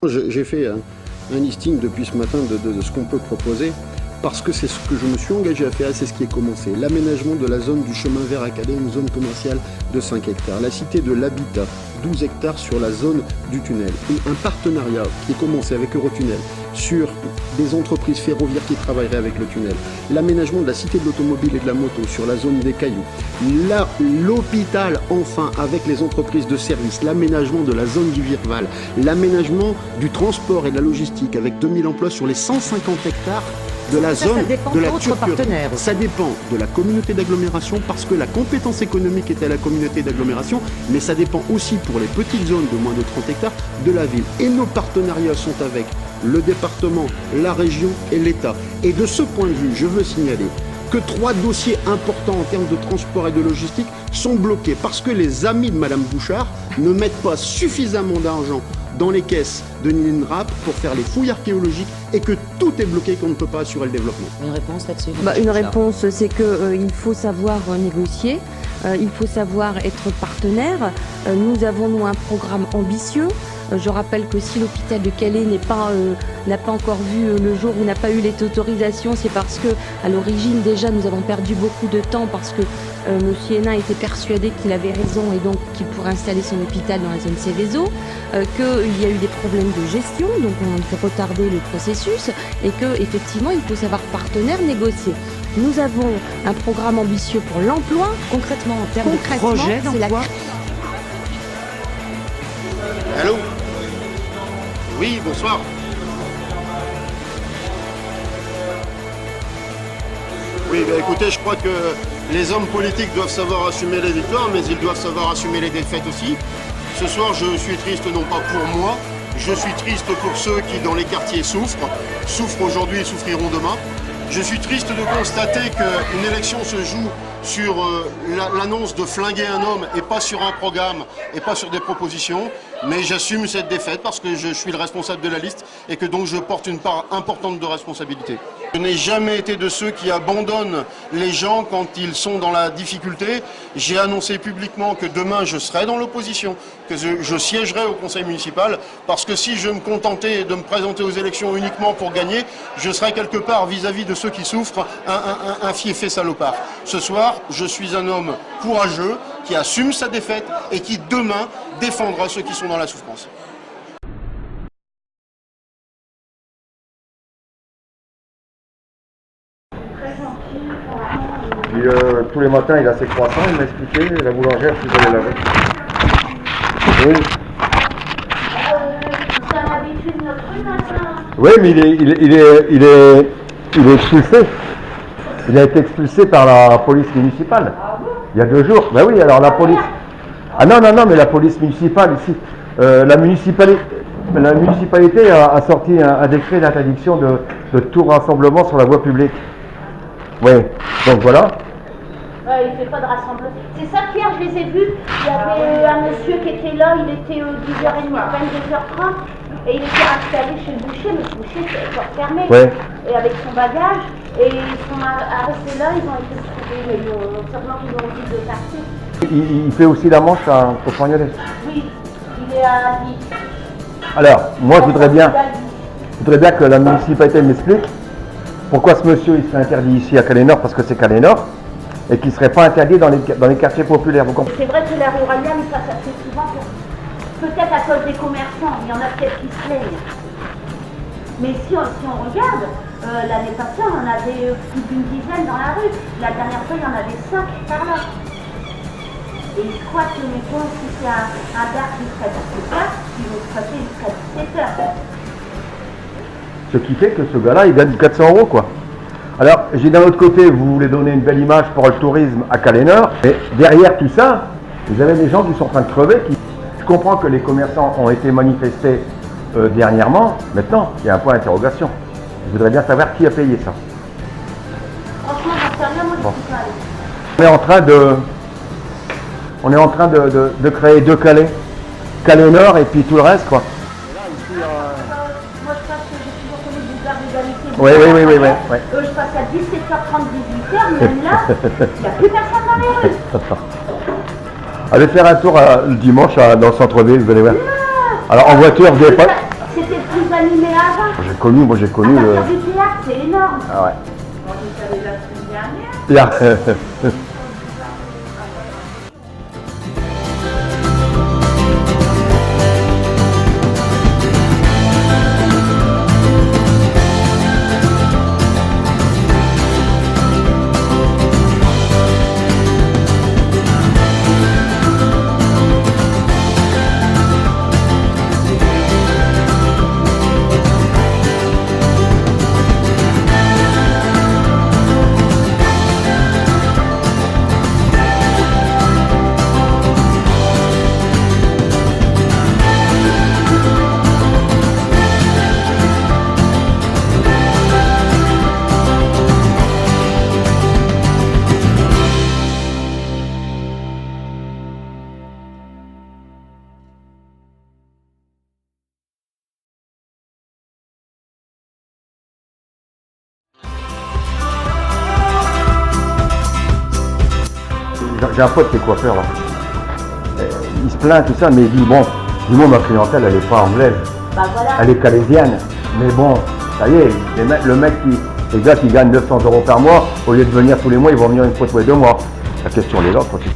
J'ai fait un listing depuis ce matin de ce qu'on peut proposer, parce que c'est ce que je me suis engagé à faire et c'est ce qui est commencé. L'aménagement de la zone du chemin vert à Calais, une zone commerciale de 5 hectares. La cité de l'habitat, 12 hectares sur la zone du tunnel. Un partenariat qui est commencé avec Eurotunnel sur des entreprises ferroviaires qui travailleraient avec le tunnel. L'aménagement de la cité de l'automobile et de la moto sur la zone des Cailloux. L'hôpital, enfin, avec les entreprises de services. L'aménagement de la zone du Virval. L'aménagement du transport et de la logistique avec 2000 emplois sur les 150 hectares de la zone de la Turquie. Ça dépend de la communauté d'agglomération parce que la compétence économique est à la communauté d'agglomération, mais ça dépend aussi pour les petites zones de moins de 30 hectares de la ville. Et nos partenariats sont avec le département, la région et l'État. Et de ce point de vue, je veux signaler que 3 dossiers importants en termes de transport et de logistique sont bloqués parce que les amis de Madame Bouchard ne mettent pas suffisamment d'argent dans les caisses de l'INRAP pour faire les fouilles archéologiques et que tout est bloqué, qu'on ne peut pas assurer le développement. Une réponse là-dessus? Une réponse, c'est qu'il faut savoir négocier, il faut savoir être partenaire. Nous avons, nous, un programme ambitieux. Je rappelle que si l'hôpital de Calais n'a pas encore vu le jour où n'a pas eu les autorisations, c'est parce que à l'origine déjà nous avons perdu beaucoup de temps parce que M. Hénin était persuadé qu'il avait raison et donc qu'il pourrait installer son hôpital dans la zone Céveso, qu'il y a eu des problèmes de gestion, donc on a fait retarder le processus et qu'effectivement il faut savoir partenaire, négocier. Nous avons un programme ambitieux pour l'emploi. Concrètement, en termes de projet d'emploi. Allô? Oui, bonsoir. Oui, écoutez, je crois que les hommes politiques doivent savoir assumer les victoires, mais ils doivent savoir assumer les défaites aussi. Ce soir, je suis triste non pas pour moi, je suis triste pour ceux qui, dans les quartiers, souffrent aujourd'hui et souffriront demain. Je suis triste de constater qu'une élection se joue sur l'annonce de flinguer un homme et pas sur un programme et pas sur des propositions. Mais j'assume cette défaite parce que je suis le responsable de la liste et que donc je porte une part importante de responsabilité. Je n'ai jamais été de ceux qui abandonnent les gens quand ils sont dans la difficulté. J'ai annoncé publiquement que demain je serai dans l'opposition, que je siégerai au conseil municipal parce que si je me contentais de me présenter aux élections uniquement pour gagner, je serais quelque part vis-à-vis de ceux qui souffrent un fiefé salopard. Ce soir, je suis un homme courageux qui assume sa défaite et qui demain défendra ceux qui sont dans la souffrance. Puis, tous les matins, il a ses croissants, il m'a expliqué, la boulangère, tu dois les laver. Oui. C'est un habitude de notre rue maintenant. Oui, mais il est expulsé. Il a été expulsé par la police municipale. Il y a 2 jours. Ben oui, alors la police... Ah non, mais la police municipale ici, la municipalité a sorti un décret d'interdiction de tout rassemblement sur la voie publique. Oui, donc voilà. Il ne fait pas de rassemblement. C'est ça qu'hier, je les ai vus. Il y avait un monsieur qui était là, il était 10h30, 22h30, et il était installé chez le boucher, mais le boucher était fermé. Ouais. Et avec son bagage, et ils sont arrêtés là, ils ont été trouvés, mais sûrement qu'ils ont dit de partir. Il fait aussi la manche à Cofagnolais. Oui, il est à Lille. Alors, moi je voudrais bien que la municipalité m'explique pourquoi ce monsieur il serait interdit ici à Calais-Nord, parce que c'est Calais-Nord, et qu'il ne serait pas interdit dans les quartiers populaires. Vous comprenez? C'est vrai que la ruralienne, ça fait souvent, peut-être à cause des commerçants, il y en a peut-être qui se plaignent. Mais si on regarde, l'année passée, on en avait plus d'une dizaine dans la rue. La dernière fois, il y en avait 5 par là. Et ils squattent, mettons, si c'est un bar qui serait 17h, ils vont squatter jusqu'à 17h. Ce qui fait que ce gars-là, il gagne 400 €, quoi. Alors, j'ai d'un autre côté, vous voulez donner une belle image pour le tourisme à Calais-Nord, mais derrière tout ça, vous avez des gens qui sont en train de crever. Je comprends que les commerçants ont été manifestés dernièrement. Maintenant, il y a un point d'interrogation. Je voudrais bien savoir qui a payé ça. Franchement, j'en sais rien, moi, je ne suis pas allée. On est en train de créer 2 Calais. Calais-Nord et puis tout le reste, quoi. Moi, je passe, j'ai toujours connu du bar d'égalité. Oui. Je passe à 17h30, 18h, même là, il n'y a plus personne dans les rues. Allez faire un tour le dimanche dans le centre-ville, vous allez voir. Alors en voiture, vous n'avez pas... C'était animés avant. Moi j'ai connu À le. partir du théâtre, c'est énorme. Ah ouais. Moi, je savais la semaine dernière. Bien. J'ai un pote qui est coiffeur là. Il se plaint tout ça, mais il dit bon, dis-moi ma clientèle elle est pas anglaise, Bah voilà. elle est calaisienne. Mais bon, ça y est, le mec les gars qui gagnent 900 € par mois, au lieu de venir tous les mois, ils vont venir une fois tous les 2 mois. La question des autres aussi.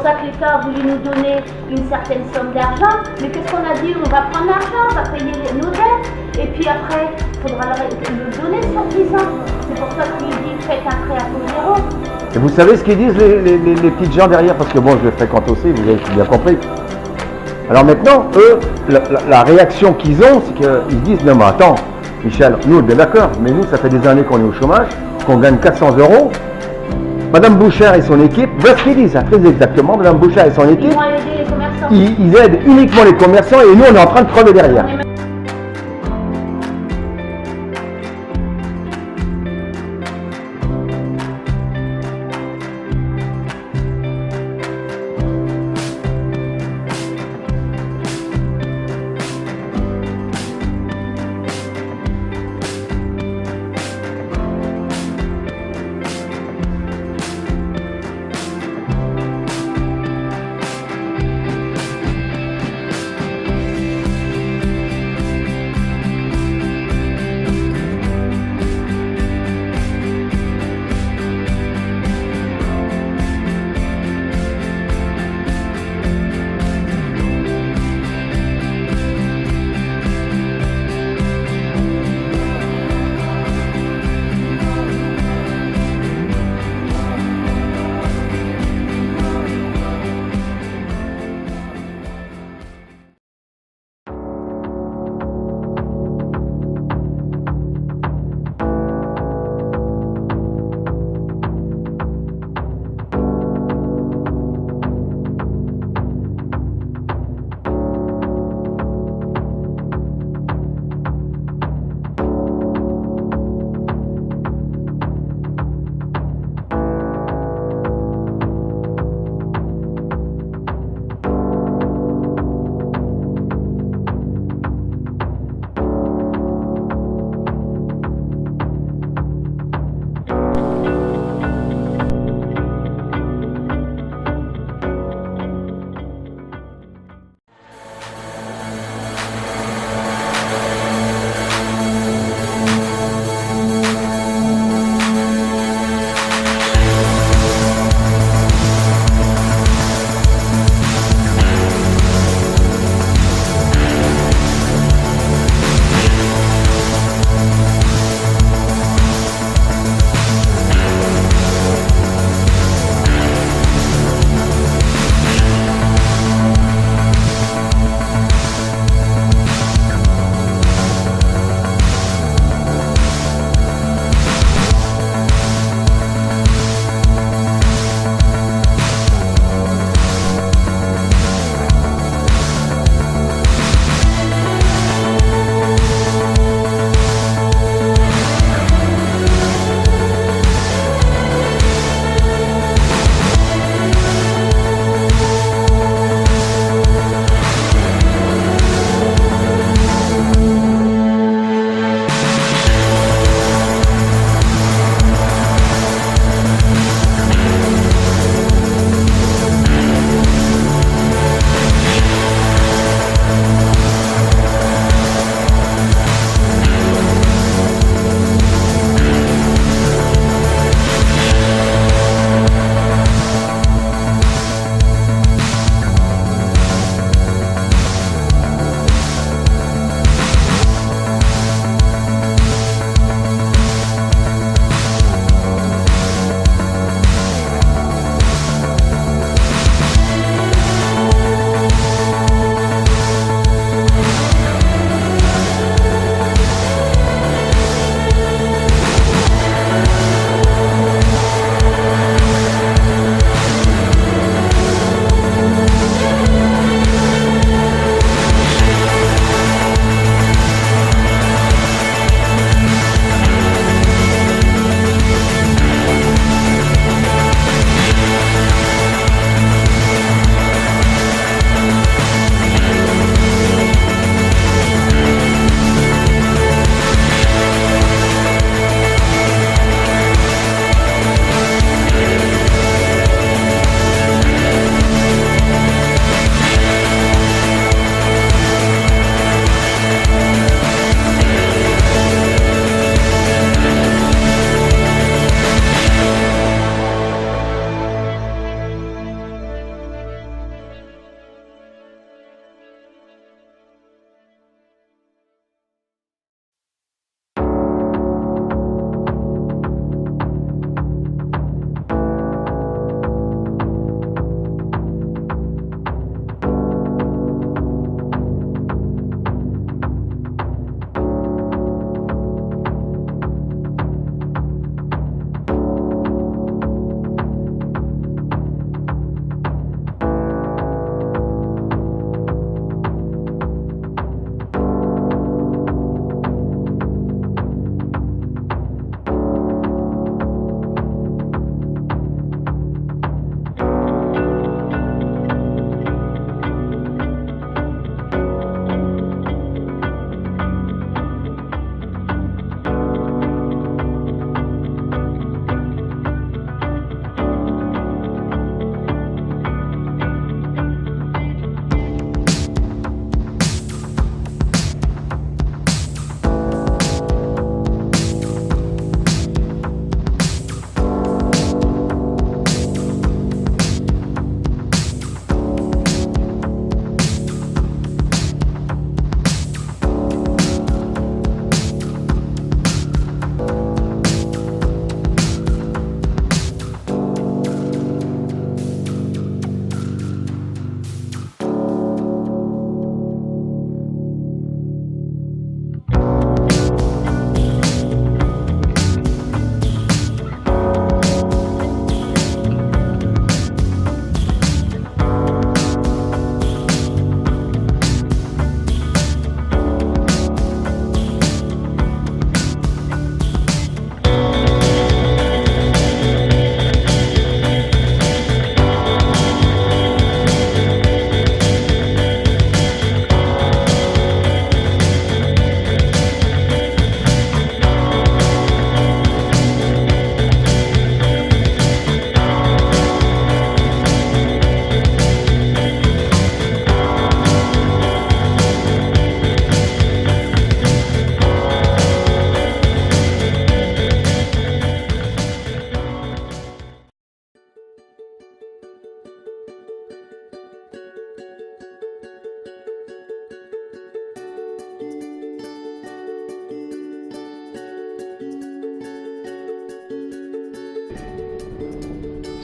C'est pour ça que l'État a voulu nous donner une certaine somme d'argent, mais qu'est-ce qu'on a dit? On va prendre l'argent, on va payer nos dettes, et puis après, il faudra le donner sur 10 ans. C'est pour ça qu'il dit faites un prêt à taux zéro. Et vous savez ce qu'ils disent les petites gens derrière? Parce que bon, je les fréquente aussi, vous avez bien compris. Alors maintenant, eux, la réaction qu'ils ont, c'est qu'ils disent non mais attends, Michel, nous on est bien d'accord, mais nous ça fait des années qu'on est au chômage, qu'on gagne 400 €. Madame Bouchard et son équipe, voilà ce qu'ils disent, très exactement, Madame Bouchard et son Ils équipe, vont aider les commerçants. ils aident uniquement les commerçants et nous on est en train de crever derrière.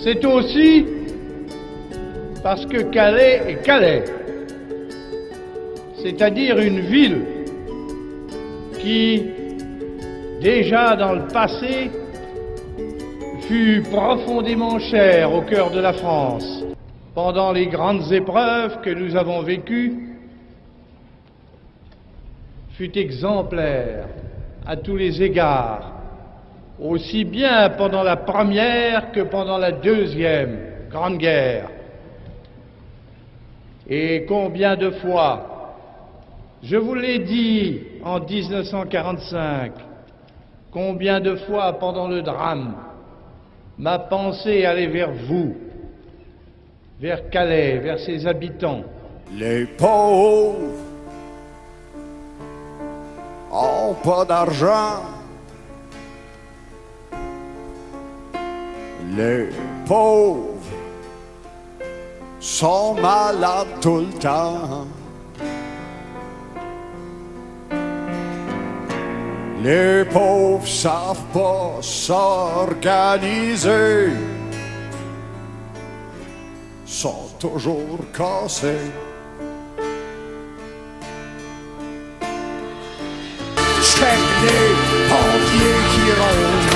C'est aussi parce que Calais est Calais, c'est-à-dire une ville qui, déjà dans le passé, fut profondément chère au cœur de la France. Pendant les grandes épreuves que nous avons vécues, fut exemplaire à tous les égards, aussi bien pendant la première que pendant la deuxième Grande Guerre. Et combien de fois, je vous l'ai dit en 1945, combien de fois pendant le drame, ma pensée allait vers vous, vers Calais, vers ses habitants. Les pauvres ont pas d'argent. Les pauvres sont malades tout le temps. Les pauvres savent pas s'organiser, sont toujours cassés. Check les pompiers qui rôdent.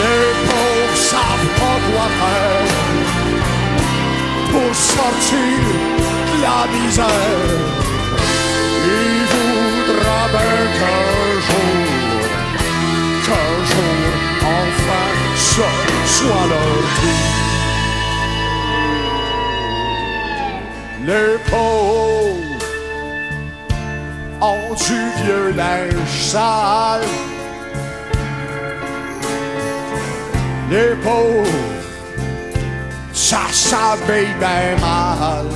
Les pauvres savent pas quoi faire pour sortir de la misère. Il voudra bien qu'un jour, enfin, ce soit leur tour. Les pauvres ont du vieux linge sale. Les pauvres, ça s'habille bien mal.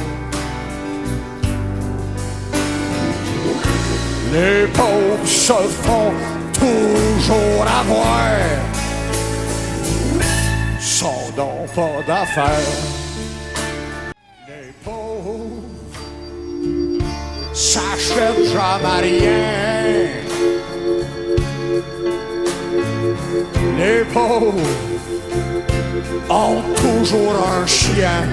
Les pauvres se font toujours avoir, sont donc pas d'affaires. Les pauvres s'achètent jamais rien. Les pauvres ont toujours un chien.